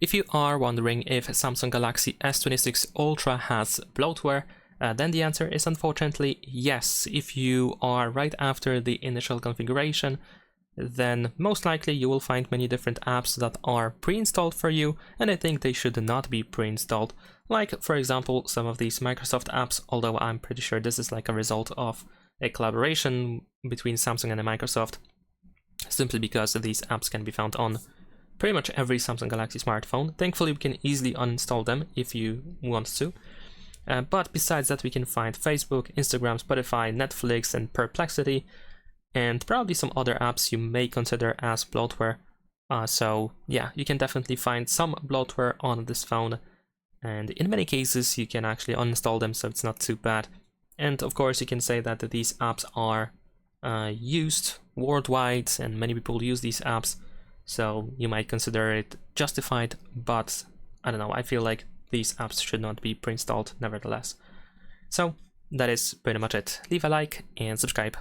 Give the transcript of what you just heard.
If you are wondering if Samsung Galaxy S26 Ultra has bloatware, then the answer is unfortunately yes. If you are right after the initial configuration, then most likely you will find many different apps that are pre-installed for you, and I think they should not be pre-installed. Like, for example, some of these Microsoft apps, although I'm pretty sure this is like a result of a collaboration between Samsung and Microsoft, simply because these apps can be found on pretty much every Samsung Galaxy smartphone. Thankfully, we can easily uninstall them if you want to. But besides that, we can find Facebook, Instagram, Spotify, Netflix, and Perplexity, and probably some other apps you may consider as bloatware. So yeah, you can definitely find some bloatware on this phone, and in many cases you can actually uninstall them, so it's not too bad. And of course, you can say that these apps are used worldwide, and many people use these apps, so you might consider it justified, but I don't know, I feel like these apps should not be pre-installed nevertheless. So that is pretty much it. Leave a like and subscribe.